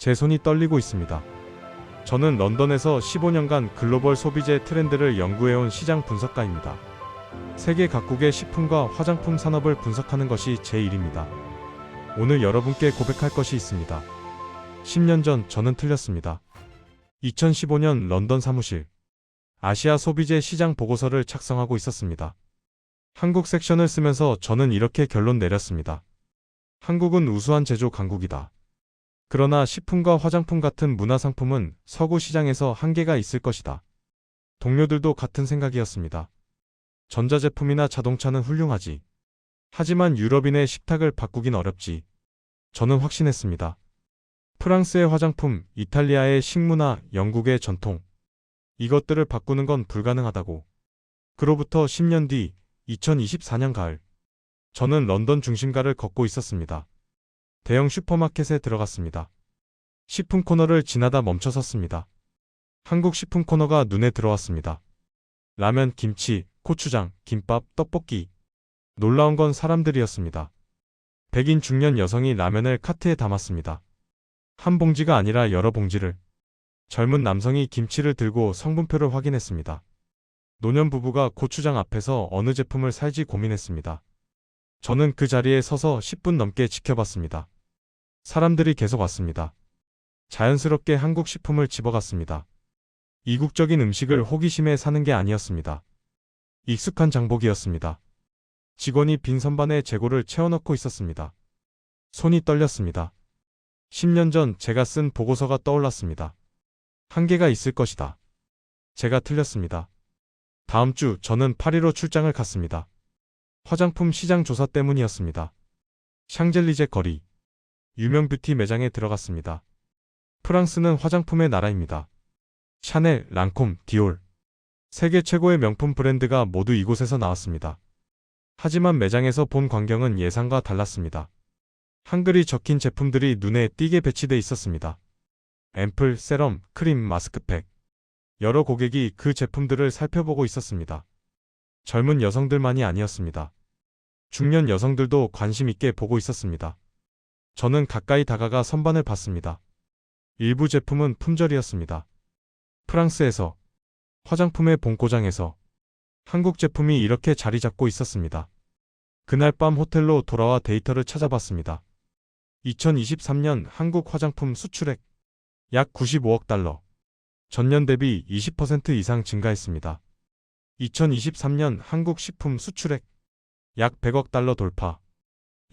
제 손이 떨리고 있습니다. 저는 런던에서 15년간 글로벌 소비재 트렌드를 연구해온 시장 분석가입니다. 세계 각국의 식품과 화장품 산업을 분석하는 것이 제 일입니다. 오늘 여러분께 고백할 것이 있습니다. 10년 전 저는 틀렸습니다. 2015년 런던 사무실. 아시아 소비재 시장 보고서를 작성하고 있었습니다. 한국 섹션을 쓰면서 저는 이렇게 결론 내렸습니다. 한국은 우수한 제조 강국이다. 그러나 식품과 화장품 같은 문화상품은 서구 시장에서 한계가 있을 것이다. 동료들도 같은 생각이었습니다. 전자제품이나 자동차는 훌륭하지. 하지만 유럽인의 식탁을 바꾸긴 어렵지. 저는 확신했습니다. 프랑스의 화장품, 이탈리아의 식문화, 영국의 전통. 이것들을 바꾸는 건 불가능하다고. 그로부터 10년 뒤, 2024년 가을. 저는 런던 중심가를 걷고 있었습니다. 대형 슈퍼마켓에 들어갔습니다. 식품 코너를 지나다 멈춰섰습니다. 한국 식품 코너가 눈에 들어왔습니다. 라면, 김치, 고추장, 김밥, 떡볶이. 놀라운 건 사람들이었습니다. 백인 중년 여성이 라면을 카트에 담았습니다. 한 봉지가 아니라 여러 봉지를. 젊은 남성이 김치를 들고 성분표를 확인했습니다. 노년 부부가 고추장 앞에서 어느 제품을 살지 고민했습니다. 저는 그 자리에 서서 10분 넘게 지켜봤습니다. 사람들이 계속 왔습니다. 자연스럽게 한국 식품을 집어갔습니다. 이국적인 음식을 호기심에 사는 게 아니었습니다. 익숙한 장복이었습니다. 직원이 빈 선반에 재고를 채워넣고 있었습니다. 손이 떨렸습니다. 10년 전 제가 쓴 보고서가 떠올랐습니다. 한계가 있을 것이다. 제가 틀렸습니다. 다음 주 저는 파리로 출장을 갔습니다. 화장품 시장 조사 때문이었습니다. 샹젤리제 거리. 유명 뷰티 매장에 들어갔습니다. 프랑스는 화장품의 나라입니다. 샤넬, 랑콤, 디올. 세계 최고의 명품 브랜드가 모두 이곳에서 나왔습니다. 하지만 매장에서 본 광경은 예상과 달랐습니다. 한글이 적힌 제품들이 눈에 띄게 배치돼 있었습니다. 앰플, 세럼, 크림, 마스크팩. 여러 고객이 그 제품들을 살펴보고 있었습니다. 젊은 여성들만이 아니었습니다. 중년 여성들도 관심 있게 보고 있었습니다. 저는 가까이 다가가 선반을 봤습니다. 일부 제품은 품절이었습니다. 프랑스에서, 화장품의 본고장에서 한국 제품이 이렇게 자리 잡고 있었습니다. 그날 밤 호텔로 돌아와 데이터를 찾아봤습니다. 2023년 한국 화장품 수출액 약 95억 달러. 전년 대비 20% 이상 증가했습니다. 2023년 한국 식품 수출액 약 100억 달러 돌파.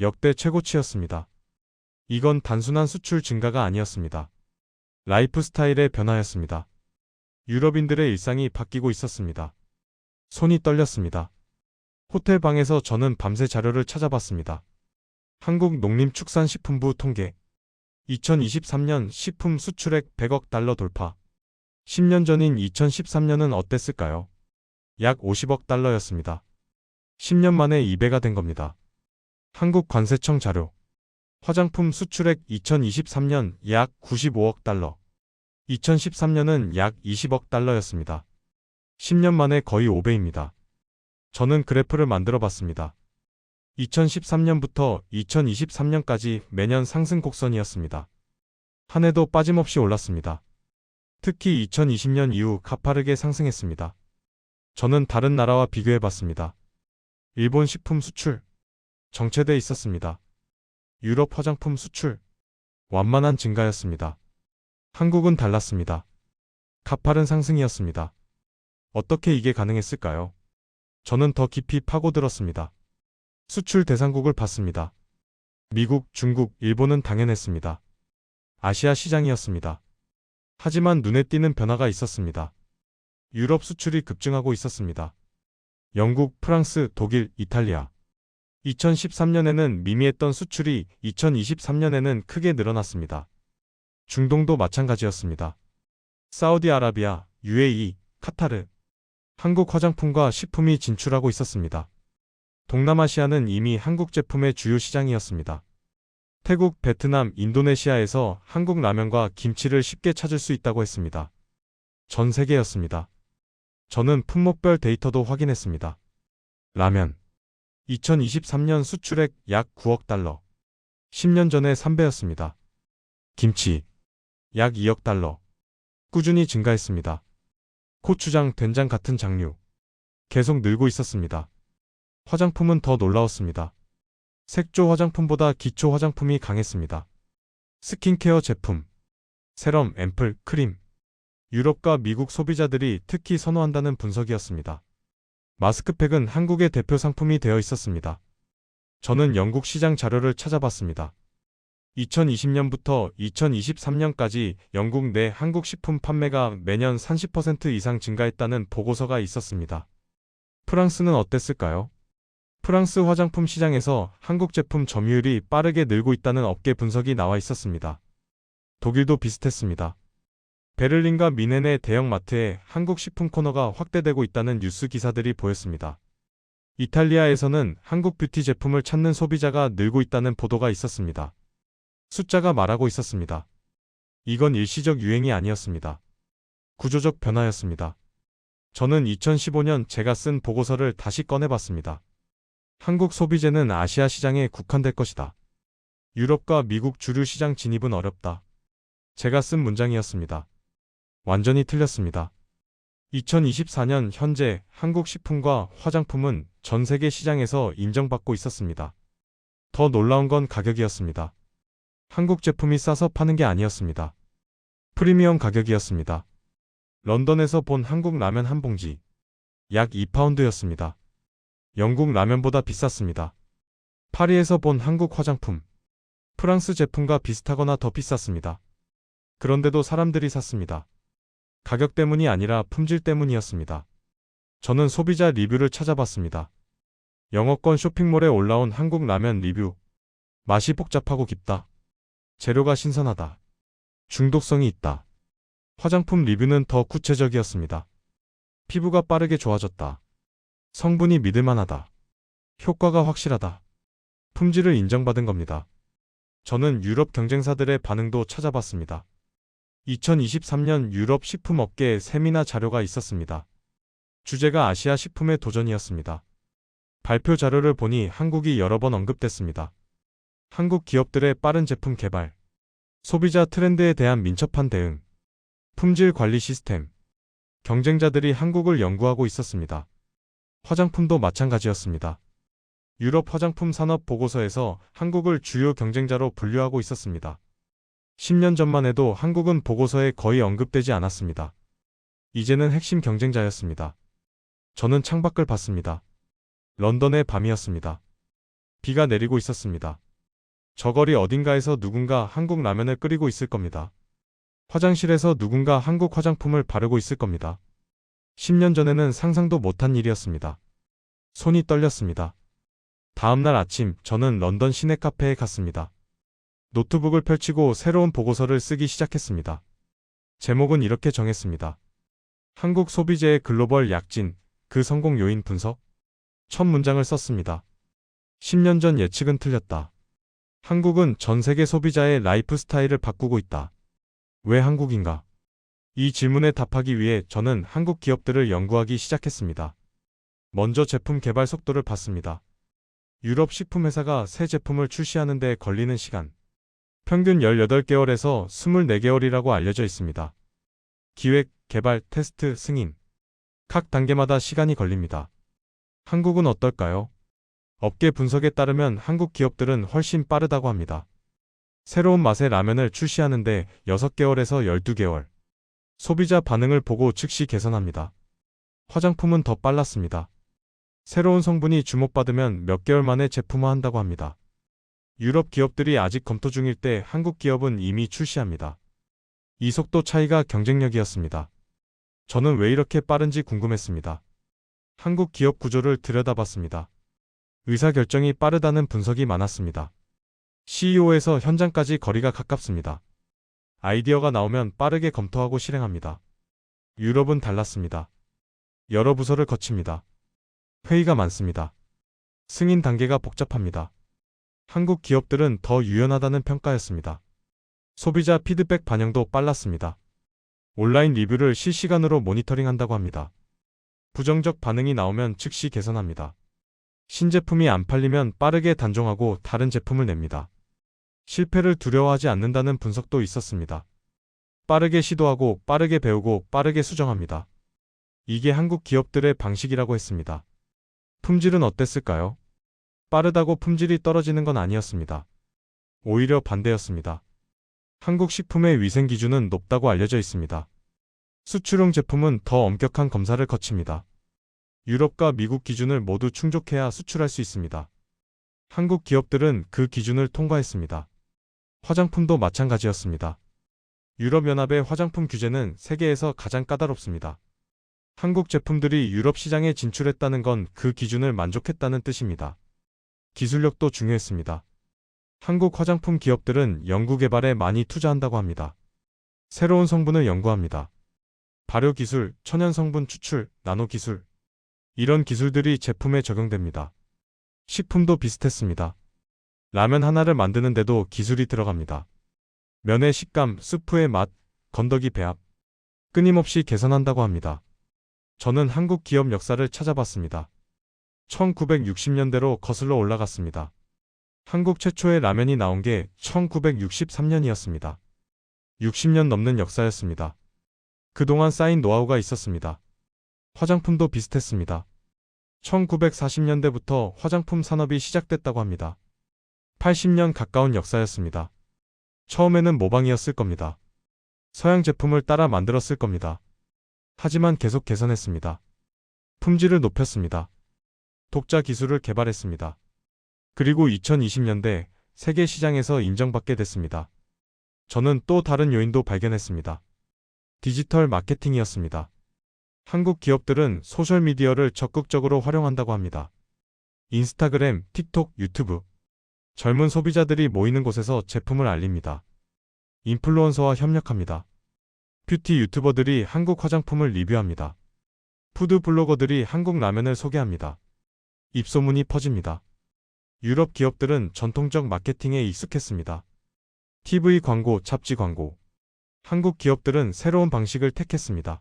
역대 최고치였습니다. 이건 단순한 수출 증가가 아니었습니다. 라이프 스타일의 변화였습니다. 유럽인들의 일상이 바뀌고 있었습니다. 손이 떨렸습니다. 호텔 방에서 저는 밤새 자료를 찾아봤습니다. 한국농림축산식품부 통계. 2023년 식품 수출액 100억 달러 돌파. 10년 전인 2013년은 어땠을까요? 약 50억 달러였습니다. 10년 만에 2배가 된 겁니다. 한국관세청 자료. 화장품 수출액 2023년 약 95억 달러. 2013년은 약 20억 달러였습니다. 10년 만에 거의 5배입니다. 저는 그래프를 만들어 봤습니다. 2013년부터 2023년까지 매년 상승 곡선이었습니다. 한 해도 빠짐없이 올랐습니다. 특히 2020년 이후 가파르게 상승했습니다. 저는 다른 나라와 비교해 봤습니다. 일본 식품 수출, 정체돼 있었습니다. 유럽 화장품 수출, 완만한 증가였습니다. 한국은 달랐습니다. 가파른 상승이었습니다. 어떻게 이게 가능했을까요? 저는 더 깊이 파고들었습니다. 수출 대상국을 봤습니다. 미국, 중국, 일본은 당연했습니다. 아시아 시장이었습니다. 하지만 눈에 띄는 변화가 있었습니다. 유럽 수출이 급증하고 있었습니다. 영국, 프랑스, 독일, 이탈리아. 2013년에는 미미했던 수출이 2023년에는 크게 늘어났습니다. 중동도 마찬가지였습니다. 사우디아라비아, UAE, 카타르. 한국 화장품과 식품이 진출하고 있었습니다. 동남아시아는 이미 한국 제품의 주요 시장이었습니다. 태국, 베트남, 인도네시아에서 한국 라면과 김치를 쉽게 찾을 수 있다고 했습니다. 전 세계였습니다. 저는 품목별 데이터도 확인했습니다. 라면. 2023년 수출액 약 9억 달러. 10년 전의 3배였습니다. 김치. 약 2억 달러. 꾸준히 증가했습니다. 고추장, 된장 같은 장류. 계속 늘고 있었습니다. 화장품은 더 놀라웠습니다. 색조 화장품보다 기초 화장품이 강했습니다. 스킨케어 제품, 세럼, 앰플, 크림. 유럽과 미국 소비자들이 특히 선호한다는 분석이었습니다. 마스크팩은 한국의 대표 상품이 되어 있었습니다. 저는 영국 시장 자료를 찾아봤습니다. 2020년부터 2023년까지 영국 내 한국 식품 판매가 매년 30% 이상 증가했다는 보고서가 있었습니다. 프랑스는 어땠을까요? 프랑스 화장품 시장에서 한국 제품 점유율이 빠르게 늘고 있다는 업계 분석이 나와 있었습니다. 독일도 비슷했습니다. 베를린과 미넨의 대형 마트에 한국 식품 코너가 확대되고 있다는 뉴스 기사들이 보였습니다. 이탈리아에서는 한국 뷰티 제품을 찾는 소비자가 늘고 있다는 보도가 있었습니다. 숫자가 말하고 있었습니다. 이건 일시적 유행이 아니었습니다. 구조적 변화였습니다. 저는 2015년 제가 쓴 보고서를 다시 꺼내봤습니다. 한국 소비재는 아시아 시장에 국한될 것이다. 유럽과 미국 주류 시장 진입은 어렵다. 제가 쓴 문장이었습니다. 완전히 틀렸습니다. 2024년 현재 한국 식품과 화장품은 전 세계 시장에서 인정받고 있었습니다. 더 놀라운 건 가격이었습니다. 한국 제품이 싸서 파는 게 아니었습니다. 프리미엄 가격이었습니다. 런던에서 본 한국 라면 한 봉지, 약 2파운드였습니다. 영국 라면보다 비쌌습니다. 파리에서 본 한국 화장품, 프랑스 제품과 비슷하거나 더 비쌌습니다. 그런데도 사람들이 샀습니다. 가격 때문이 아니라 품질 때문이었습니다. 저는 소비자 리뷰를 찾아봤습니다. 영어권 쇼핑몰에 올라온 한국 라면 리뷰. 맛이 복잡하고 깊다. 재료가 신선하다. 중독성이 있다. 화장품 리뷰는 더 구체적이었습니다. 피부가 빠르게 좋아졌다. 성분이 믿을만하다. 효과가 확실하다. 품질을 인정받은 겁니다. 저는 유럽 경쟁사들의 반응도 찾아봤습니다. 2023년 유럽 식품업계에 세미나 자료가 있었습니다. 주제가 아시아 식품의 도전이었습니다. 발표 자료를 보니 한국이 여러 번 언급됐습니다. 한국 기업들의 빠른 제품 개발, 소비자 트렌드에 대한 민첩한 대응, 품질 관리 시스템, 경쟁자들이 한국을 연구하고 있었습니다. 화장품도 마찬가지였습니다. 유럽 화장품 산업 보고서에서 한국을 주요 경쟁자로 분류하고 있었습니다. 10년 전만 해도 한국은 보고서에 거의 언급되지 않았습니다. 이제는 핵심 경쟁자였습니다. 저는 창밖을 봤습니다. 런던의 밤이었습니다. 비가 내리고 있었습니다. 저 거리 어딘가에서 누군가 한국 라면을 끓이고 있을 겁니다. 화장실에서 누군가 한국 화장품을 바르고 있을 겁니다. 10년 전에는 상상도 못한 일이었습니다. 손이 떨렸습니다. 다음날 아침 저는 런던 시내 카페에 갔습니다. 노트북을 펼치고 새로운 보고서를 쓰기 시작했습니다. 제목은 이렇게 정했습니다. 한국 소비재의 글로벌 약진, 그 성공 요인 분석? 첫 문장을 썼습니다. 10년 전 예측은 틀렸다. 한국은 전 세계 소비자의 라이프 스타일을 바꾸고 있다. 왜 한국인가? 이 질문에 답하기 위해 저는 한국 기업들을 연구하기 시작했습니다. 먼저 제품 개발 속도를 봤습니다. 유럽 식품회사가 새 제품을 출시하는 데 걸리는 시간. 평균 18개월에서 24개월이라고 알려져 있습니다. 기획, 개발, 테스트, 승인. 각 단계마다 시간이 걸립니다. 한국은 어떨까요? 업계 분석에 따르면 한국 기업들은 훨씬 빠르다고 합니다. 새로운 맛의 라면을 출시하는데 6개월에서 12개월. 소비자 반응을 보고 즉시 개선합니다. 화장품은 더 빨랐습니다. 새로운 성분이 주목받으면 몇 개월 만에 제품화한다고 합니다. 유럽 기업들이 아직 검토 중일 때 한국 기업은 이미 출시합니다. 이 속도 차이가 경쟁력이었습니다. 저는 왜 이렇게 빠른지 궁금했습니다. 한국 기업 구조를 들여다봤습니다. 의사결정이 빠르다는 분석이 많았습니다. CEO에서 현장까지 거리가 가깝습니다. 아이디어가 나오면 빠르게 검토하고 실행합니다. 유럽은 달랐습니다. 여러 부서를 거칩니다. 회의가 많습니다. 승인 단계가 복잡합니다. 한국 기업들은 더 유연하다는 평가였습니다. 소비자 피드백 반영도 빨랐습니다. 온라인 리뷰를 실시간으로 모니터링한다고 합니다. 부정적 반응이 나오면 즉시 개선합니다. 신제품이 안 팔리면 빠르게 단종하고 다른 제품을 냅니다. 실패를 두려워하지 않는다는 분석도 있었습니다. 빠르게 시도하고 빠르게 배우고 빠르게 수정합니다. 이게 한국 기업들의 방식이라고 했습니다. 품질은 어땠을까요? 빠르다고 품질이 떨어지는 건 아니었습니다. 오히려 반대였습니다. 한국 식품의 위생 기준은 높다고 알려져 있습니다. 수출용 제품은 더 엄격한 검사를 거칩니다. 유럽과 미국 기준을 모두 충족해야 수출할 수 있습니다. 한국 기업들은 그 기준을 통과했습니다. 화장품도 마찬가지였습니다. 유럽연합의 화장품 규제는 세계에서 가장 까다롭습니다. 한국 제품들이 유럽 시장에 진출했다는 건 그 기준을 만족했다는 뜻입니다. 기술력도 중요했습니다. 한국 화장품 기업들은 연구개발에 많이 투자한다고 합니다. 새로운 성분을 연구합니다. 발효기술, 천연성분 추출, 나노기술. 이런 기술들이 제품에 적용됩니다. 식품도 비슷했습니다. 라면 하나를 만드는데도 기술이 들어갑니다. 면의 식감, 스프의 맛, 건더기 배합. 끊임없이 개선한다고 합니다. 저는 한국 기업 역사를 찾아봤습니다. 1960년대로 거슬러 올라갔습니다. 한국 최초의 라면이 나온 게 1963년이었습니다. 60년 넘는 역사였습니다. 그동안 쌓인 노하우가 있었습니다. 화장품도 비슷했습니다. 1940년대부터 화장품 산업이 시작됐다고 합니다. 80년 가까운 역사였습니다. 처음에는 모방이었을 겁니다. 서양 제품을 따라 만들었을 겁니다. 하지만 계속 개선했습니다. 품질을 높였습니다. 독자 기술을 개발했습니다. 그리고 2020년대 세계 시장에서 인정받게 됐습니다. 저는 또 다른 요인도 발견했습니다. 디지털 마케팅이었습니다. 한국 기업들은 소셜미디어를 적극적으로 활용한다고 합니다. 인스타그램, 틱톡, 유튜브. 젊은 소비자들이 모이는 곳에서 제품을 알립니다. 인플루언서와 협력합니다. 뷰티 유튜버들이 한국 화장품을 리뷰합니다. 푸드 블로거들이 한국 라면을 소개합니다. 입소문이 퍼집니다. 유럽 기업들은 전통적 마케팅에 익숙했습니다. TV 광고, 잡지 광고. 한국 기업들은 새로운 방식을 택했습니다.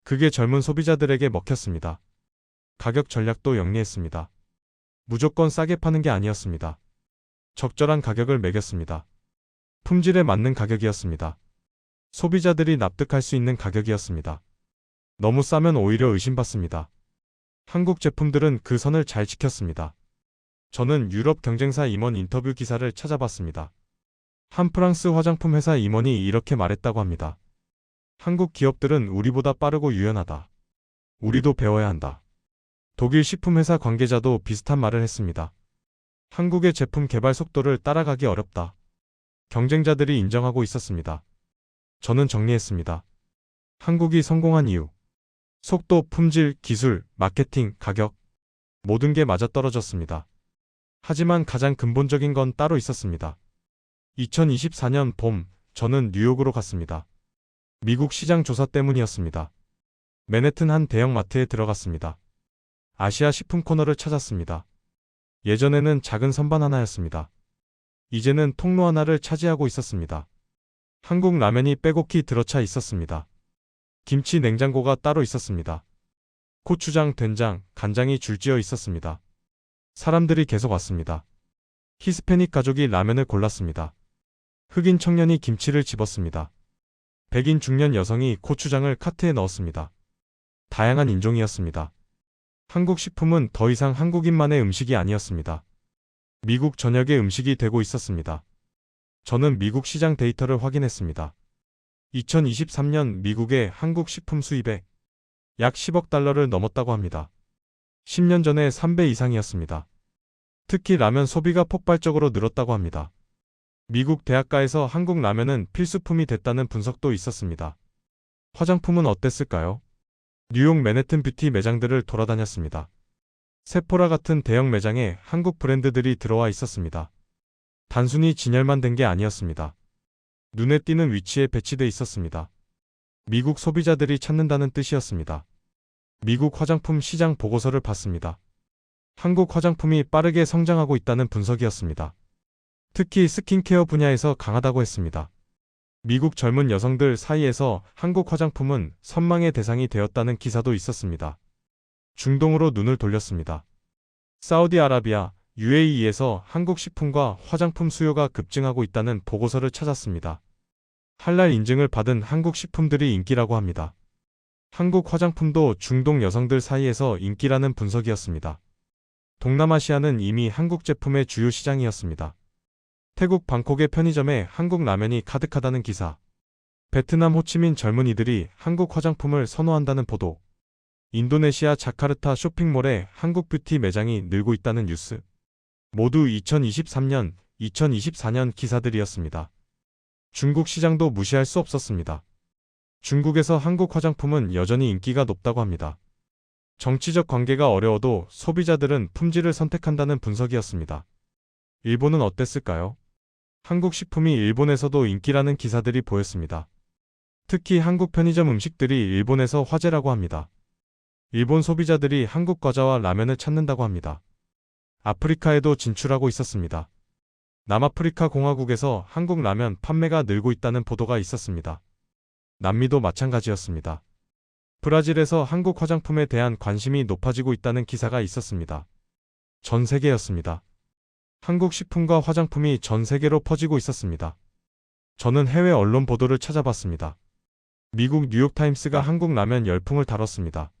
그게 젊은 소비자들에게 먹혔습니다. 가격 전략도 영리했습니다. 무조건 싸게 파는 게 아니었습니다. 적절한 가격을 매겼습니다. 품질에 맞는 가격이었습니다. 소비자들이 납득할 수 있는 가격이었습니다. 너무 싸면 오히려 의심받습니다. 한국 제품들은 그 선을 잘 지켰습니다. 저는 유럽 경쟁사 임원 인터뷰 기사를 찾아봤습니다. 한 프랑스 화장품 회사 임원이 이렇게 말했다고 합니다. 한국 기업들은 우리보다 빠르고 유연하다. 우리도 배워야 한다. 독일 식품회사 관계자도 비슷한 말을 했습니다. 한국의 제품 개발 속도를 따라가기 어렵다. 경쟁자들이 인정하고 있었습니다. 저는 정리했습니다. 한국이 성공한 이유. 속도, 품질, 기술, 마케팅, 가격. 모든 게 맞아떨어졌습니다. 하지만 가장 근본적인 건 따로 있었습니다. 2024년 봄, 저는 뉴욕으로 갔습니다. 미국 시장 조사 때문이었습니다. 맨해튼 한 대형 마트에 들어갔습니다. 아시아 식품 코너를 찾았습니다. 예전에는 작은 선반 하나였습니다. 이제는 통로 하나를 차지하고 있었습니다. 한국 라면이 빼곡히 들어차 있었습니다. 김치 냉장고가 따로 있었습니다. 고추장, 된장, 간장이 줄지어 있었습니다. 사람들이 계속 왔습니다. 히스패닉 가족이 라면을 골랐습니다. 흑인 청년이 김치를 집었습니다. 백인 중년 여성이 고추장을 카트에 넣었습니다. 다양한 인종이었습니다. 한국 식품은 더 이상 한국인만의 음식이 아니었습니다. 미국 전역의 음식이 되고 있었습니다. 저는 미국 시장 데이터를 확인했습니다. 2023년 미국의 한국 식품 수입액 약 10억 달러를 넘었다고 합니다. 10년 전에 3배 이상이었습니다. 특히 라면 소비가 폭발적으로 늘었다고 합니다. 미국 대학가에서 한국 라면은 필수품이 됐다는 분석도 있었습니다. 화장품은 어땠을까요? 뉴욕 맨해튼 뷰티 매장들을 돌아다녔습니다. 세포라 같은 대형 매장에 한국 브랜드들이 들어와 있었습니다. 단순히 진열만 된 게 아니었습니다. 눈에 띄는 위치에 배치돼 있었습니다. 미국 소비자들이 찾는다는 뜻이었습니다. 미국 화장품 시장 보고서를 봤습니다. 한국 화장품이 빠르게 성장하고 있다는 분석이었습니다. 특히 스킨케어 분야에서 강하다고 했습니다. 미국 젊은 여성들 사이에서 한국 화장품은 선망의 대상이 되었다는 기사도 있었습니다. 중동으로 눈을 돌렸습니다. 사우디아라비아, UAE에서 한국 식품과 화장품 수요가 급증하고 있다는 보고서를 찾았습니다. 할랄 인증을 받은 한국 식품들이 인기라고 합니다. 한국 화장품도 중동 여성들 사이에서 인기라는 분석이었습니다. 동남아시아는 이미 한국 제품의 주요 시장이었습니다. 태국 방콕의 편의점에 한국 라면이 가득하다는 기사. 베트남 호치민 젊은이들이 한국 화장품을 선호한다는 보도. 인도네시아 자카르타 쇼핑몰에 한국 뷰티 매장이 늘고 있다는 뉴스. 모두 2023년, 2024년 기사들이었습니다. 중국 시장도 무시할 수 없었습니다. 중국에서 한국 화장품은 여전히 인기가 높다고 합니다. 정치적 관계가 어려워도 소비자들은 품질을 선택한다는 분석이었습니다. 일본은 어땠을까요? 한국 식품이 일본에서도 인기라는 기사들이 보였습니다. 특히 한국 편의점 음식들이 일본에서 화제라고 합니다. 일본 소비자들이 한국 과자와 라면을 찾는다고 합니다. 아프리카에도 진출하고 있었습니다. 남아프리카 공화국에서 한국 라면 판매가 늘고 있다는 보도가 있었습니다. 남미도 마찬가지였습니다. 브라질에서 한국 화장품에 대한 관심이 높아지고 있다는 기사가 있었습니다. 전 세계였습니다. 한국 식품과 화장품이 전 세계로 퍼지고 있었습니다. 저는 해외 언론 보도를 찾아봤습니다. 미국 뉴욕타임스가 한국 라면 열풍을 다뤘습니다.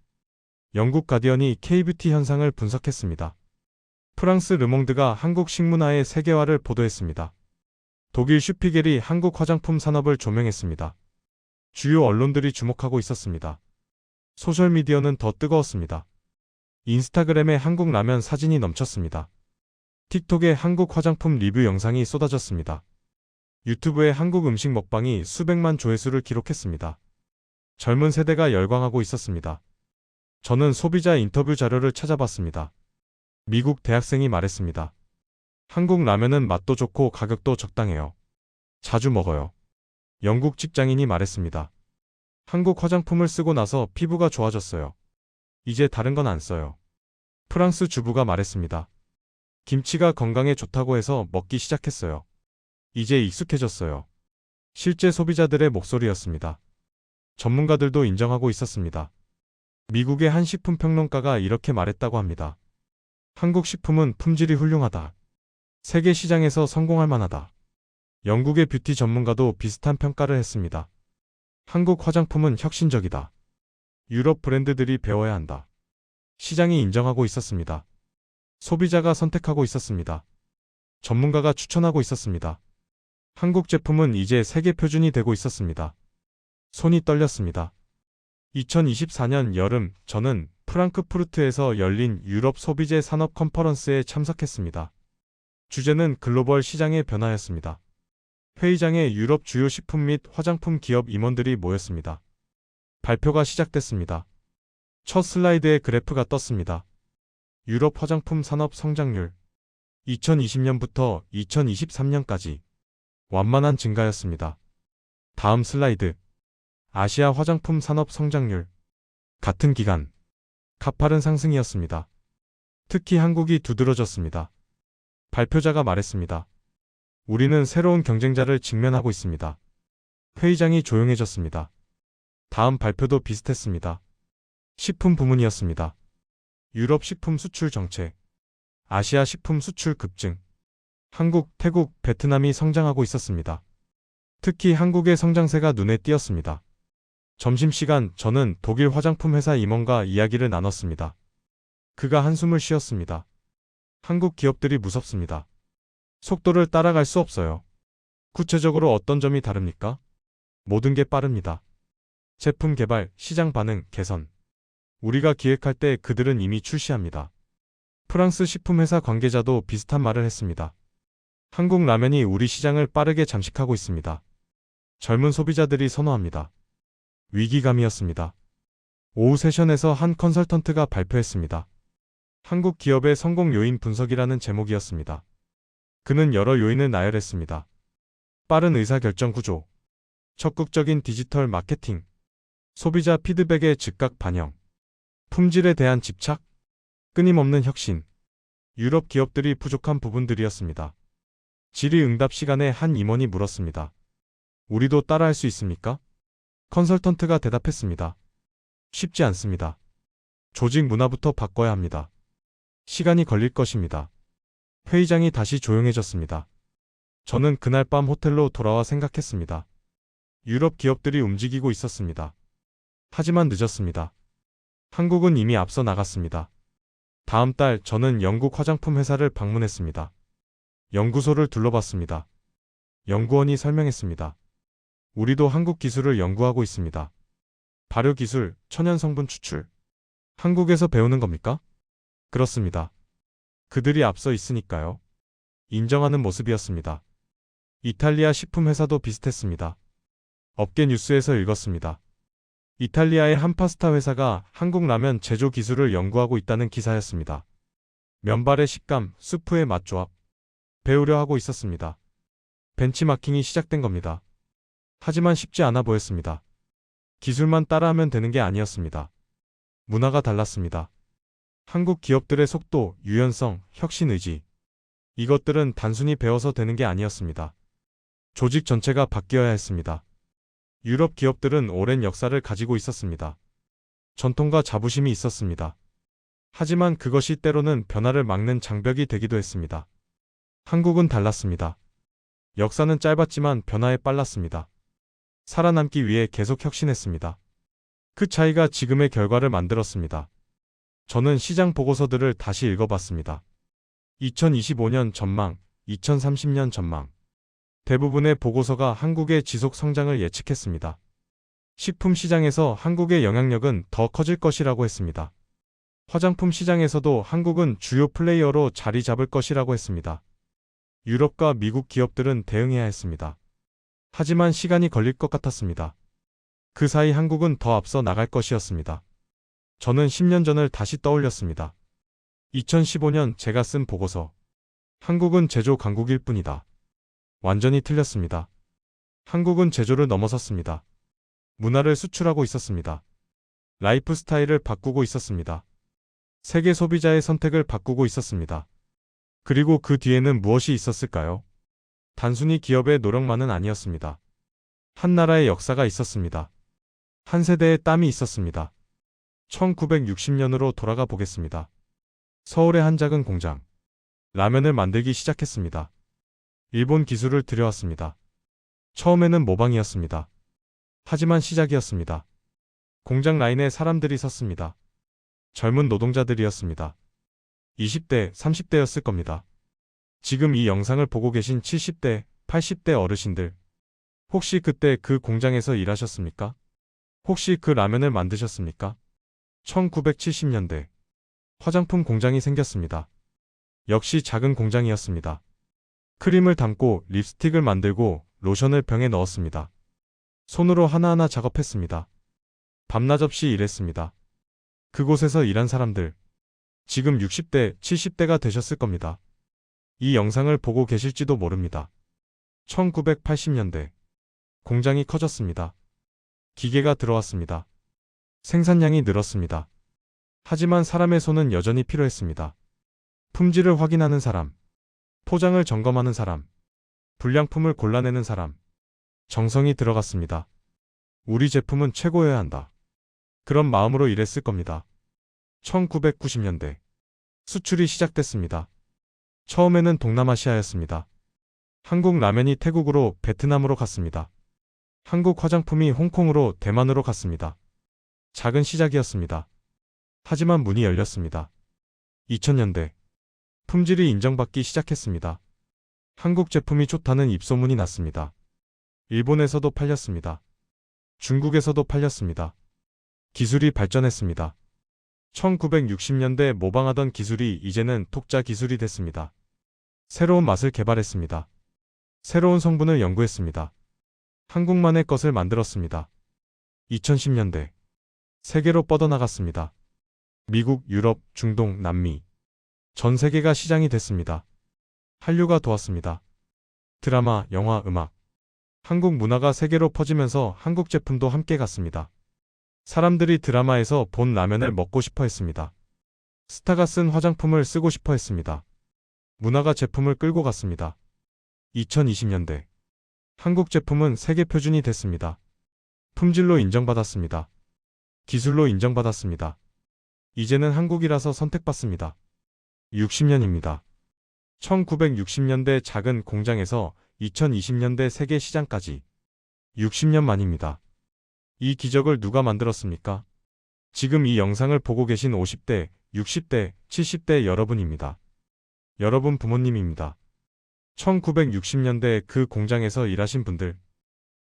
영국 가디언이 K뷰티 현상을 분석했습니다. 프랑스 르몽드가 한국 식문화의 세계화를 보도했습니다. 독일 슈피겔이 한국 화장품 산업을 조명했습니다. 주요 언론들이 주목하고 있었습니다. 소셜미디어는 더 뜨거웠습니다. 인스타그램에 한국 라면 사진이 넘쳤습니다. 틱톡에 한국 화장품 리뷰 영상이 쏟아졌습니다. 유튜브에 한국 음식 먹방이 수백만 조회수를 기록했습니다. 젊은 세대가 열광하고 있었습니다. 저는 소비자 인터뷰 자료를 찾아봤습니다. 미국 대학생이 말했습니다. 한국 라면은 맛도 좋고 가격도 적당해요. 자주 먹어요. 영국 직장인이 말했습니다. 한국 화장품을 쓰고 나서 피부가 좋아졌어요. 이제 다른 건 안 써요. 프랑스 주부가 말했습니다. 김치가 건강에 좋다고 해서 먹기 시작했어요. 이제 익숙해졌어요. 실제 소비자들의 목소리였습니다. 전문가들도 인정하고 있었습니다. 미국의 한 식품평론가가 이렇게 말했다고 합니다. 한국 식품은 품질이 훌륭하다. 세계 시장에서 성공할 만하다. 영국의 뷰티 전문가도 비슷한 평가를 했습니다. 한국 화장품은 혁신적이다. 유럽 브랜드들이 배워야 한다. 시장이 인정하고 있었습니다. 소비자가 선택하고 있었습니다. 전문가가 추천하고 있었습니다. 한국 제품은 이제 세계 표준이 되고 있었습니다. 손이 떨렸습니다. 2024년 여름 저는 프랑크푸르트에서 열린 유럽 소비재 산업 컨퍼런스에 참석했습니다. 주제는 글로벌 시장의 변화였습니다. 회의장에 유럽 주요 식품 및 화장품 기업 임원들이 모였습니다. 발표가 시작됐습니다. 첫 슬라이드에 그래프가 떴습니다. 유럽 화장품 산업 성장률 2020년부터 2023년까지 완만한 증가였습니다. 다음 슬라이드 아시아 화장품 산업 성장률 같은 기간 가파른 상승이었습니다. 특히 한국이 두드러졌습니다. 발표자가 말했습니다. 우리는 새로운 경쟁자를 직면하고 있습니다. 회의장이 조용해졌습니다. 다음 발표도 비슷했습니다. 식품 부문이었습니다. 유럽 식품 수출 정책, 아시아 식품 수출 급증, 한국, 태국, 베트남이 성장하고 있었습니다. 특히 한국의 성장세가 눈에 띄었습니다. 점심시간 저는 독일 화장품 회사 임원과 이야기를 나눴습니다. 그가 한숨을 쉬었습니다. 한국 기업들이 무섭습니다. 속도를 따라갈 수 없어요. 구체적으로 어떤 점이 다릅니까? 모든 게 빠릅니다. 제품 개발, 시장 반응, 개선. 우리가 기획할 때 그들은 이미 출시합니다. 프랑스 식품회사 관계자도 비슷한 말을 했습니다. 한국 라면이 우리 시장을 빠르게 잠식하고 있습니다. 젊은 소비자들이 선호합니다. 위기감이었습니다. 오후 세션에서 한 컨설턴트가 발표했습니다. 한국 기업의 성공 요인 분석이라는 제목이었습니다. 그는 여러 요인을 나열했습니다. 빠른 의사결정 구조, 적극적인 디지털 마케팅, 소비자 피드백의 즉각 반영, 품질에 대한 집착, 끊임없는 혁신. 유럽 기업들이 부족한 부분들이었습니다. 질의응답 시간에 한 임원이 물었습니다. 우리도 따라할 수 있습니까? 컨설턴트가 대답했습니다. 쉽지 않습니다. 조직 문화부터 바꿔야 합니다. 시간이 걸릴 것입니다. 회의장이 다시 조용해졌습니다. 저는 그날 밤 호텔로 돌아와 생각했습니다. 유럽 기업들이 움직이고 있었습니다. 하지만 늦었습니다. 한국은 이미 앞서 나갔습니다. 다음 달 저는 영국 화장품 회사를 방문했습니다. 연구소를 둘러봤습니다. 연구원이 설명했습니다. 우리도 한국 기술을 연구하고 있습니다. 발효 기술, 천연 성분 추출. 한국에서 배우는 겁니까? 그렇습니다. 그들이 앞서 있으니까요. 인정하는 모습이었습니다. 이탈리아 식품 회사도 비슷했습니다. 업계 뉴스에서 읽었습니다. 이탈리아의 한 파스타 회사가 한국 라면 제조 기술을 연구하고 있다는 기사였습니다. 면발의 식감, 스프의 맛조합. 배우려 하고 있었습니다. 벤치마킹이 시작된 겁니다. 하지만 쉽지 않아 보였습니다. 기술만 따라하면 되는 게 아니었습니다. 문화가 달랐습니다. 한국 기업들의 속도, 유연성, 혁신 의지. 이것들은 단순히 배워서 되는 게 아니었습니다. 조직 전체가 바뀌어야 했습니다. 유럽 기업들은 오랜 역사를 가지고 있었습니다. 전통과 자부심이 있었습니다. 하지만 그것이 때로는 변화를 막는 장벽이 되기도 했습니다. 한국은 달랐습니다. 역사는 짧았지만 변화에 빨랐습니다. 살아남기 위해 계속 혁신했습니다. 그 차이가 지금의 결과를 만들었습니다. 저는 시장 보고서들을 다시 읽어봤습니다. 2025년 전망, 2030년 전망. 대부분의 보고서가 한국의 지속 성장을 예측했습니다. 식품 시장에서 한국의 영향력은 더 커질 것이라고 했습니다. 화장품 시장에서도 한국은 주요 플레이어로 자리 잡을 것이라고 했습니다. 유럽과 미국 기업들은 대응해야 했습니다. 하지만 시간이 걸릴 것 같았습니다. 그 사이 한국은 더 앞서 나갈 것이었습니다. 저는 10년 전을 다시 떠올렸습니다. 2015년 제가 쓴 보고서. 한국은 제조 강국일 뿐이다. 완전히 틀렸습니다. 한국은 제조를 넘어섰습니다. 문화를 수출하고 있었습니다. 라이프 스타일을 바꾸고 있었습니다. 세계 소비자의 선택을 바꾸고 있었습니다. 그리고 그 뒤에는 무엇이 있었을까요? 단순히 기업의 노력만은 아니었습니다. 한 나라의 역사가 있었습니다. 한 세대의 땀이 있었습니다. 1960년으로 돌아가 보겠습니다. 서울의 한 작은 공장. 라면을 만들기 시작했습니다. 일본 기술을 들여왔습니다. 처음에는 모방이었습니다. 하지만 시작이었습니다. 공장 라인에 사람들이 섰습니다. 젊은 노동자들이었습니다. 20대, 30대였을 겁니다. 지금 이 영상을 보고 계신 70대, 80대 어르신들. 혹시 그때 그 공장에서 일하셨습니까? 혹시 그 라면을 만드셨습니까? 1970년대. 화장품 공장이 생겼습니다. 역시 작은 공장이었습니다. 크림을 담고 립스틱을 만들고 로션을 병에 넣었습니다. 손으로 하나하나 작업했습니다. 밤낮 없이 일했습니다. 그곳에서 일한 사람들. 지금 60대, 70대가 되셨을 겁니다. 이 영상을 보고 계실지도 모릅니다. 1980년대. 공장이 커졌습니다. 기계가 들어왔습니다. 생산량이 늘었습니다. 하지만 사람의 손은 여전히 필요했습니다. 품질을 확인하는 사람, 포장을 점검하는 사람, 불량품을 골라내는 사람. 정성이 들어갔습니다. 우리 제품은 최고여야 한다. 그런 마음으로 일했을 겁니다. 1990년대. 수출이 시작됐습니다. 처음에는 동남아시아였습니다. 한국 라면이 태국으로 베트남으로 갔습니다. 한국 화장품이 홍콩으로 대만으로 갔습니다. 작은 시작이었습니다. 하지만 문이 열렸습니다. 2000년대. 품질이 인정받기 시작했습니다. 한국 제품이 좋다는 입소문이 났습니다. 일본에서도 팔렸습니다. 중국에서도 팔렸습니다. 기술이 발전했습니다. 1960년대 모방하던 기술이 이제는 독자 기술이 됐습니다. 새로운 맛을 개발했습니다. 새로운 성분을 연구했습니다. 한국만의 것을 만들었습니다. 2010년대. 세계로 뻗어나갔습니다. 미국, 유럽, 중동, 남미. 전 세계가 시장이 됐습니다. 한류가 도왔습니다. 드라마, 영화, 음악. 한국 문화가 세계로 퍼지면서 한국 제품도 함께 갔습니다. 사람들이 드라마에서 본 라면을 먹고 싶어 했습니다. 스타가 쓴 화장품을 쓰고 싶어 했습니다. 문화가 제품을 끌고 갔습니다. 2020년대. 한국 제품은 세계 표준이 됐습니다. 품질로 인정받았습니다. 기술로 인정받았습니다. 이제는 한국이라서 선택받습니다. 60년입니다. 1960년대 작은 공장에서 2020년대 세계 시장까지 60년 만입니다. 이 기적을 누가 만들었습니까? 지금 이 영상을 보고 계신 50대, 60대, 70대 여러분입니다. 여러분 부모님입니다. 1960년대 그 공장에서 일하신 분들,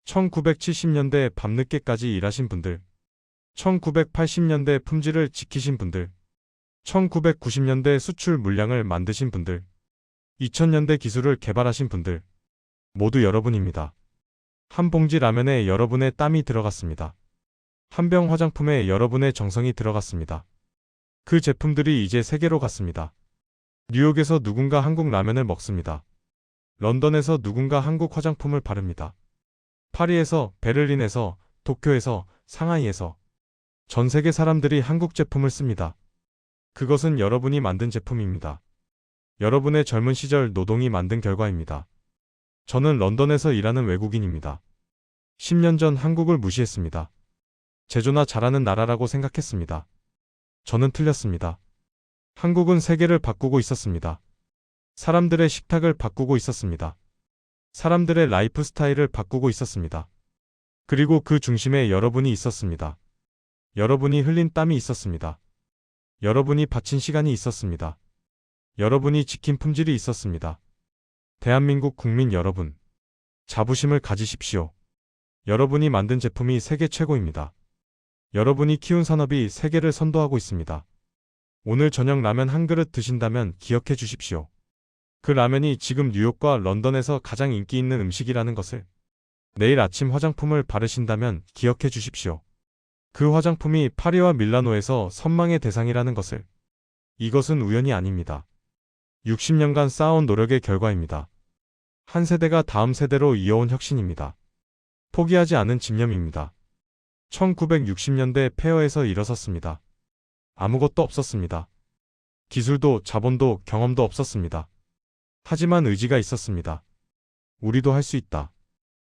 1970년대 밤늦게까지 일하신 분들, 1980년대 품질을 지키신 분들, 1990년대 수출 물량을 만드신 분들, 2000년대 기술을 개발하신 분들, 모두 여러분입니다. 한 봉지 라면에 여러분의 땀이 들어갔습니다. 한 병 화장품에 여러분의 정성이 들어갔습니다. 그 제품들이 이제 세계로 갔습니다. 뉴욕에서 누군가 한국 라면을 먹습니다. 런던에서 누군가 한국 화장품을 바릅니다. 파리에서, 베를린에서, 도쿄에서, 상하이에서 전 세계 사람들이 한국 제품을 씁니다. 그것은 여러분이 만든 제품입니다. 여러분의 젊은 시절 노동이 만든 결과입니다. 저는 런던에서 일하는 외국인입니다. 10년 전 한국을 무시했습니다. 제조나 잘하는 나라라고 생각했습니다. 저는 틀렸습니다. 한국은 세계를 바꾸고 있었습니다. 사람들의 식탁을 바꾸고 있었습니다. 사람들의 라이프 스타일을 바꾸고 있었습니다. 그리고 그 중심에 여러분이 있었습니다. 여러분이 흘린 땀이 있었습니다. 여러분이 바친 시간이 있었습니다. 여러분이 지킨 품질이 있었습니다. 대한민국 국민 여러분, 자부심을 가지십시오. 여러분이 만든 제품이 세계 최고입니다. 여러분이 키운 산업이 세계를 선도하고 있습니다. 오늘 저녁 라면 한 그릇 드신다면 기억해 주십시오. 그 라면이 지금 뉴욕과 런던에서 가장 인기 있는 음식이라는 것을. 내일 아침 화장품을 바르신다면 기억해 주십시오. 그 화장품이 파리와 밀라노에서 선망의 대상이라는 것을. 이것은 우연이 아닙니다. 60년간 쌓아온 노력의 결과입니다. 한 세대가 다음 세대로 이어온 혁신입니다. 포기하지 않은 집념입니다. 1960년대 폐허에서 일어섰습니다. 아무것도 없었습니다. 기술도 자본도 경험도 없었습니다. 하지만 의지가 있었습니다. 우리도 할 수 있다.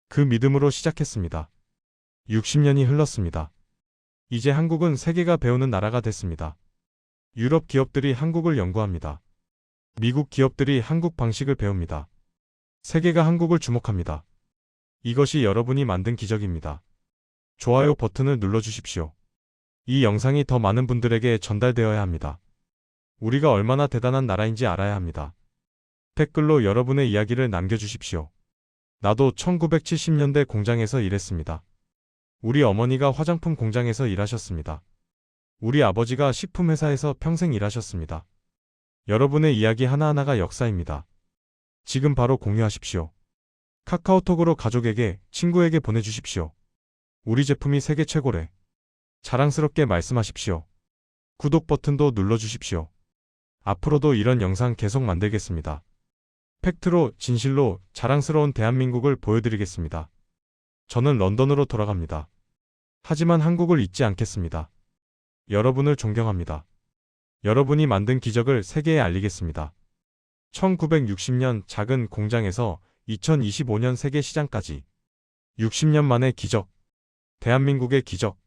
그 믿음으로 시작했습니다. 60년이 흘렀습니다. 이제 한국은 세계가 배우는 나라가 됐습니다. 유럽 기업들이 한국을 연구합니다. 미국 기업들이 한국 방식을 배웁니다. 세계가 한국을 주목합니다. 이것이 여러분이 만든 기적입니다. 좋아요 버튼을 눌러주십시오. 이 영상이 더 많은 분들에게 전달되어야 합니다. 우리가 얼마나 대단한 나라인지 알아야 합니다. 댓글로 여러분의 이야기를 남겨주십시오. 나도 1970년대 공장에서 일했습니다. 우리 어머니가 화장품 공장에서 일하셨습니다. 우리 아버지가 식품회사에서 평생 일하셨습니다. 여러분의 이야기 하나하나가 역사입니다. 지금 바로 공유하십시오. 카카오톡으로 가족에게, 친구에게 보내주십시오. 우리 제품이 세계 최고래. 자랑스럽게 말씀하십시오. 구독 버튼도 눌러주십시오. 앞으로도 이런 영상 계속 만들겠습니다. 팩트로, 진실로 자랑스러운 대한민국을 보여드리겠습니다. 저는 런던으로 돌아갑니다. 하지만 한국을 잊지 않겠습니다. 여러분을 존경합니다. 여러분이 만든 기적을 세계에 알리겠습니다. 1960년 작은 공장에서 2025년 세계 시장까지 60년 만의 기적. 대한민국의 기적.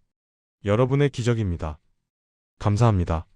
여러분의 기적입니다. 감사합니다.